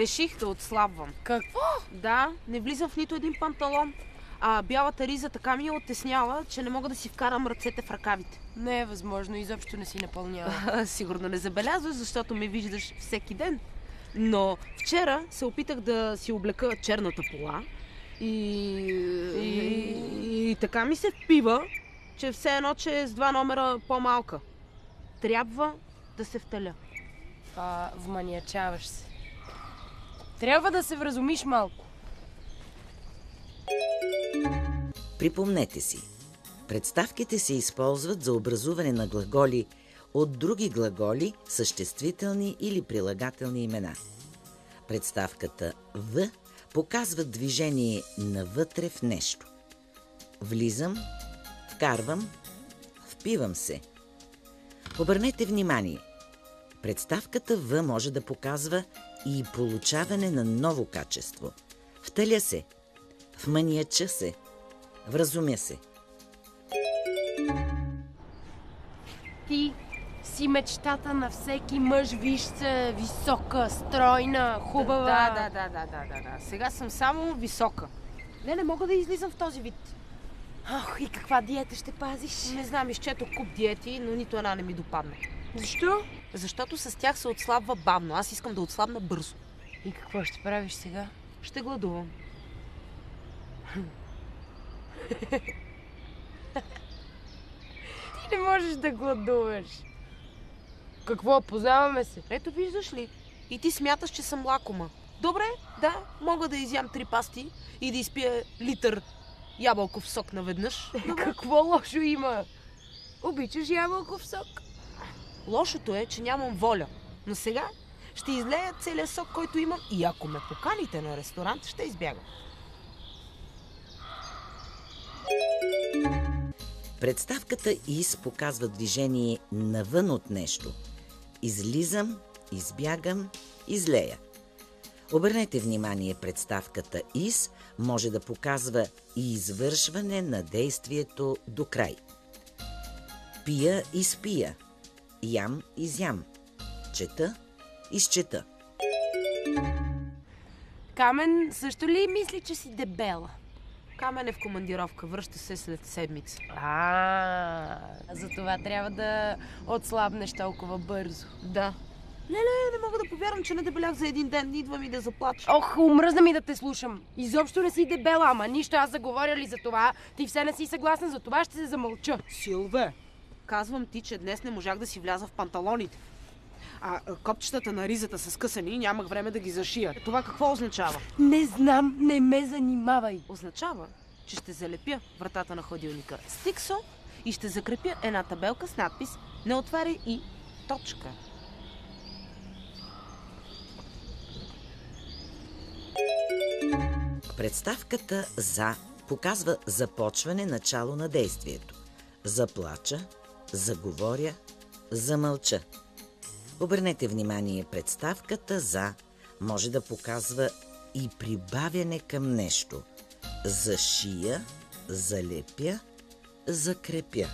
Реших да отслабвам. Какво? Да, не влизам в нито един панталон. А бялата риза така ми е оттесняла, че не мога да си вкарам ръцете в ръкавите. Не е възможно, изобщо не си напълнява. Сигурно не забелязваш, защото ме виждаш всеки ден. Но вчера се опитах да си облека черната пола и така ми се впива, че все едно, че е с 2 номера по-малка. Трябва да се втеля. Вманиачаваш се. Трябва да се вразумиш малко. Припомнете си. Представките се използват за образуване на глаголи от други глаголи, съществителни или прилагателни имена. Представката «в» показва движение навътре в нещо. Влизам, вкарвам, впивам се. Обърнете внимание. Представката «в» може да показва и получаване на ново качество. Втеля се, вманиача се, вразумя се. Ти си мечтата на всеки мъж, виж се, висока, стройна, хубава. Да. Сега съм само висока. Не мога да излизам в този вид. И каква диета ще пазиш? Не знам, изчетох куп диети, но нито една не ми допадна. Защо? Защото с тях се отслабва бавно. Аз искам да отслабна бързо. И какво ще правиш сега? Ще гладувам. Ти не можеш да гладуваш. Какво, познаваме се? Ето, виждаш ли? И ти смяташ, че съм лакома. Добре, да, мога да изям 3 пасти и да изпия литър ябълков сок наведнъж. Какво лошо има? Обичаш ябълков сок? Лошото е, че нямам воля. Но сега ще излея целия сок, който имам, и ако ме поканите на ресторант, ще избягам. Представката «из» показва движение навън от нещо. Излизам, избягам, излея. Обърнете внимание, представката «из» може да показва и извършване на действието до край. Пия, изпия. Ям, изям. Чета, изчета. Камен също ли мисли, че си дебела? Камен е в командировка, връща се след седмица. Затова трябва да отслабнеш толкова бързо. Да. Не мога да повярвам, че не дебелях за един ден. Идва ми да заплача. Омръзна ми да те слушам. Изобщо не си дебела, ама нищо аз заговоря ли за това? Ти все не си съгласна, за това ще се замълча. Силве, казвам ти, че днес не можах да си вляза в панталоните. А копчетата на ризата са скъсани и нямах време да ги зашия. Това какво означава? Не знам, не ме занимавай. Означава, че ще залепя вратата на хладилника с тиксо и ще закрепя една табелка с надпис «Не отваряй» и точка. Представката «за» показва започване начало на действието. Заплача, заговоря, замълча. Обърнете внимание, представката «за» може да показва и прибавяне към нещо. Зашия, залепя, закрепя.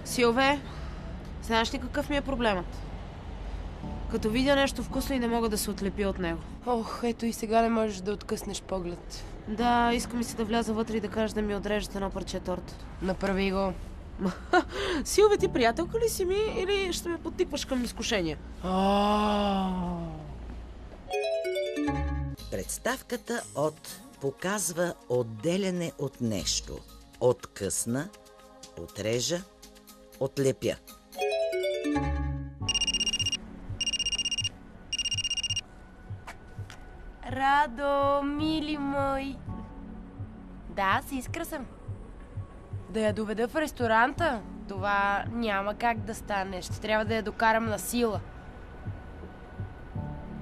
Силве, знаеш ли какъв ми е проблемът? Като видя нещо вкусно и не мога да се отлепя от него. Ето и сега не можеш да откъснеш поглед. Да, искам и се да вляза вътре и да кажа да ми отрежат едно парче торт. Направи го. Силве, ти приятелка ли си ми или ще ме подтикваш към изкушения? Представката «от» показва отделяне от нещо. Откъсна, отрежа, отлепя. Радо, мили мой. Да, с Искра съм. Да я доведа в ресторанта? Това няма как да стане. Ще трябва да я докарам на сила.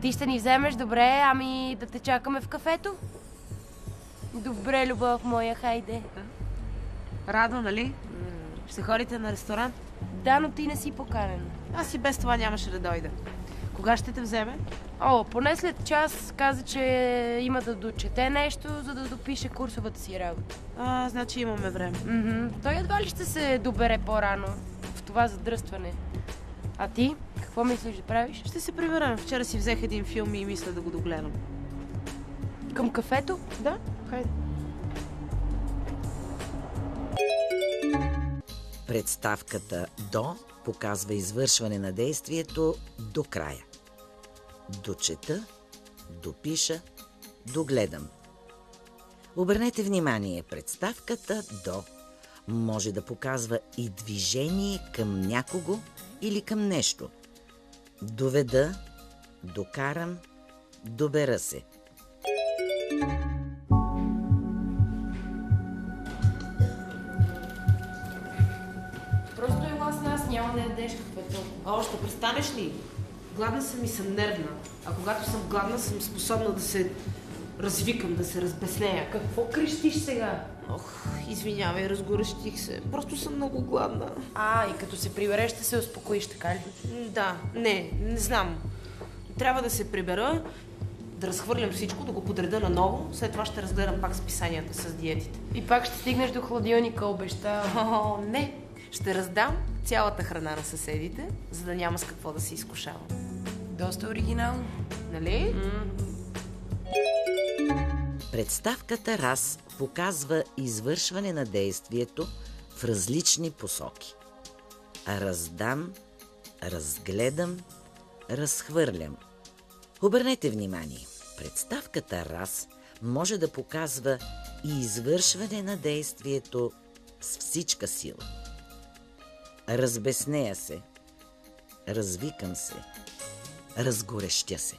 Ти ще ни вземеш, добре, ами да те чакаме в кафето? Добре, любов моя, хайде. Радо, нали? Ще ходите на ресторант? Да, но ти не си поканен. Аз и без това нямаше да дойда. Кога ще те вземе? Поне след час каза, че има да дочете нещо, за да допише курсовата си работа. Значи имаме време. Той едва ли ще се добере по-рано в това задръстване. А ти? Какво мислиш да правиш? Ще се прибера. Вчера си взех един филм и мисля да го догледам. Към кафето? Да, хайде. Представката до показва извършване на действието до края. Дочета, допиша, догледам. Обърнете внимание, представката до може да показва и движение към някого или към нещо. Доведа, докарам, добера се. Просто ела с нас, няма да ядеш кафето. Още престанеш ли? Гладна съм и съм нервна. А когато съм гладна, съм способна да се развикам, да се разбеснея. Какво крещиш сега? Ох, извинявай, разгорещих се. Просто съм много гладна. И като се прибереш, ще се успокоиш, така ли? Да, не знам. Трябва да се прибера, да разхвърлям всичко, да го подреда наново. След това ще разгледам пак списанията с диетите. И пак ще стигнеш до хладилника, обещавам. О, не! Ще раздам цялата храна на съседите, за да няма с какво да се изкушавам. Доста оригинално. Нали? Представката раз показва извършване на действието в различни посоки. Раздам, разгледам, разхвърлям. Обърнете внимание, представката раз може да показва и извършване на действието с всичка сила. Разбеснея се, развикам се, разгорещя се.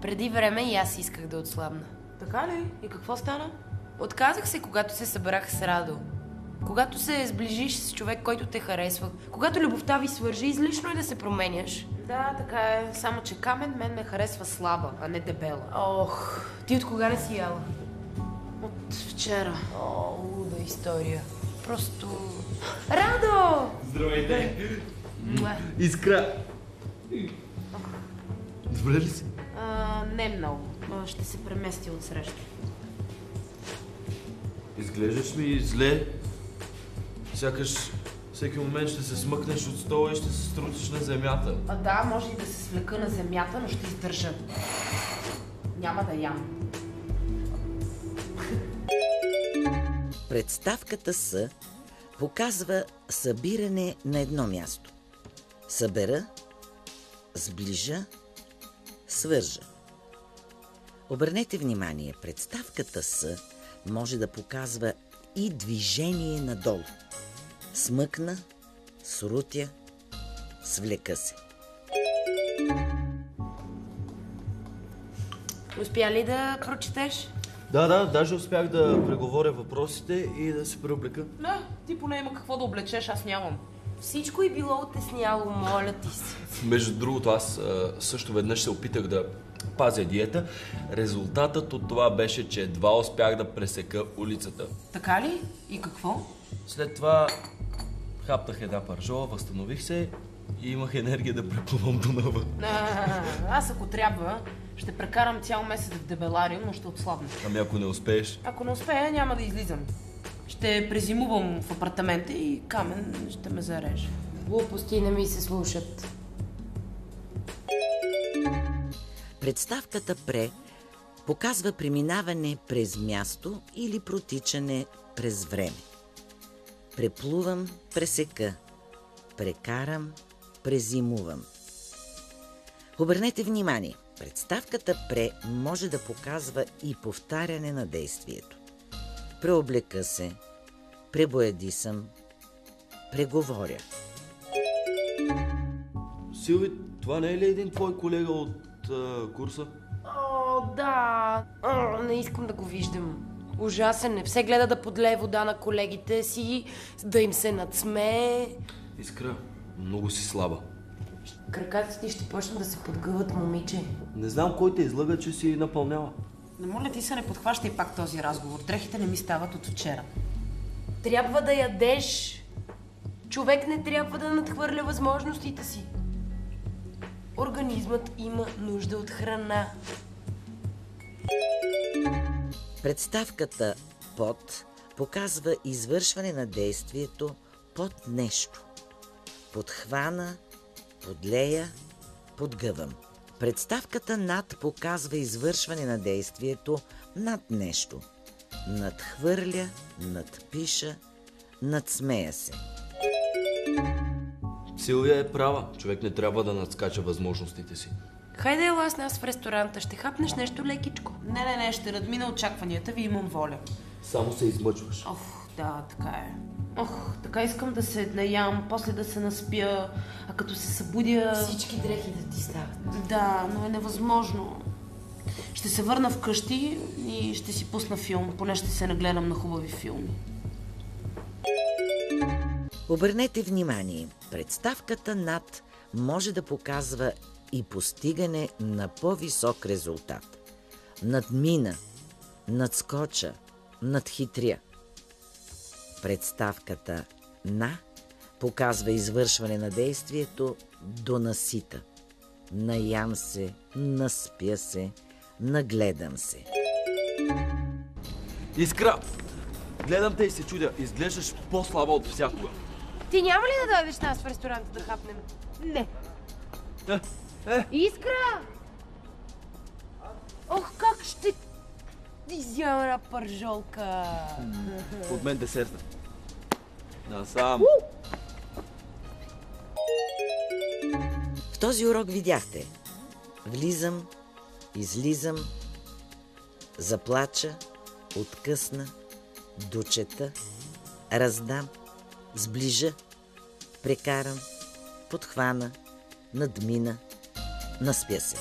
Преди време и аз исках да отслабна. Така ли? И какво стана? Отказах се, когато се събрах с Радо. Когато се сближиш с човек, който те харесва, когато любовта ви свържи, излишно е да се променяш. Да, така е. Само, че Камен мен ме харесва слаба, а не дебела. Ох, ти от кога не си яла? От вчера. О, луда история. Просто... Радо! Здравейте! Муа. Искра! Добре ли си? Не много. Ще се премести от среща. Изглеждаш ми зле. Сякаш всеки момент ще се смъкнеш от стола и ще се струсиш на земята. Да, може и да се свлека на земята, но ще издържа. Няма да ям. Представката С показва събиране на едно място. Събера, сближа, свържа. Обърнете внимание, представката С може да показва и движение надолу. Смъкна, срутя, свлека се. Успя ли да прочетеш? Да, даже успях да преговоря въпросите и да се преоблека. Не, ти поне има какво да облечеш, аз нямам. Всичко е било отесняло, моля ти се. Между другото, аз също веднъж се опитах да пазя диета. Резултатът от това беше, че едва успях да пресека улицата. Така ли? И какво? След това хапнах една паржола, възстанових се и имах енергия да преплувам Дунава. Аз ако трябва, ще прекарам цял месец в дебелариум, но ще отслабна. Ами ако не успееш? Ако не успея, няма да излизам. Ще презимувам в апартамента и Камен ще ме зареже. Глупости не ми се слушат. Представката пре показва преминаване през място или протичане през време. Преплувам, пресека, прекарам, презимувам. Обърнете внимание, представката пре може да показва и повтаряне на действието. Преоблека се, пребояди съм, преговоря. Силви, това не е ли един твой колега от курса? О, да. Не искам да го виждам. Ужасен е. Все гледа да подлее вода на колегите си, да им се надсмее. Искра, много си слаба. Краката ти ще почнат да се подгъват, момиче. Не знам кой те излъга, че си напълняла. Не моля ти се, не подхващай пак този разговор. Дрехите не ми стават от вчера. Трябва да ядеш. Човек не трябва да надхвърля възможностите си. Организмът има нужда от храна. Представката под показва извършване на действието под нещо. Подхвана, подлея, подгъвам. Представката над показва извършване на действието над нещо. Надхвърля, надпиша, надсмея се. Силвия е права. Човек не трябва да надскача възможностите си. Хайде ела с нас в ресторанта, ще хапнеш нещо лекичко. Не, ще надмина очакванията ви, имам воля. Само се измъчваш. Да, така е. Така искам да се наям, после да се наспя, а като се събудя... Всички дрехи да ти стават. Да, но е невъзможно. Ще се върна вкъщи и ще си пусна филм, поне ще се нагледам на хубави филми. Обърнете внимание, представката над може да показва и постигане на по-висок резултат. Надмина, надскоча, надхитря. Представката на показва извършване на действието до насита. Наям се, наспя се, нагледам се. Искра! Гледам те и се чудя. Изглеждаш по-слаба от всякога. Ти няма ли да дойдеш с нас в ресторанта да хапнем? Не. Искра! Ох, как ще изяма една пържолка! От мен десерта. Насам. В този урок видяхте. Влизам, излизам, заплача, откъсна, дочета, раздам, сближа, прекарам, подхвана, надмина, наспя се.